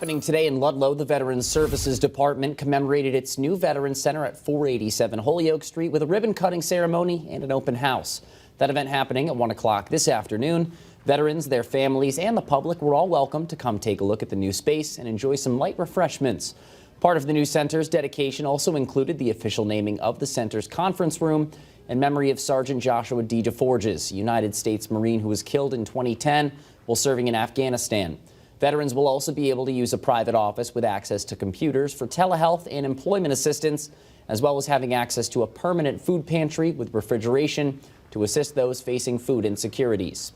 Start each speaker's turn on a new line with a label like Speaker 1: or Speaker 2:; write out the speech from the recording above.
Speaker 1: Happening today in Ludlow, the Veterans Services Department commemorated its new Veterans Center at 487 Holyoke Street with a ribbon-cutting ceremony and an open house. That event happening at 1 o'clock this afternoon. Veterans, their families, and the public were all welcome to come take a look at the new space and enjoy some light refreshments. Part of the new center's dedication also included the official naming of the center's conference room in memory of Sergeant Joshua D. DeForges, a United States Marine who was killed in 2010 while serving in Afghanistan. Veterans will also be able to use a private office with access to computers for telehealth and employment assistance, as well as having access to a permanent food pantry with refrigeration to assist those facing food insecurities.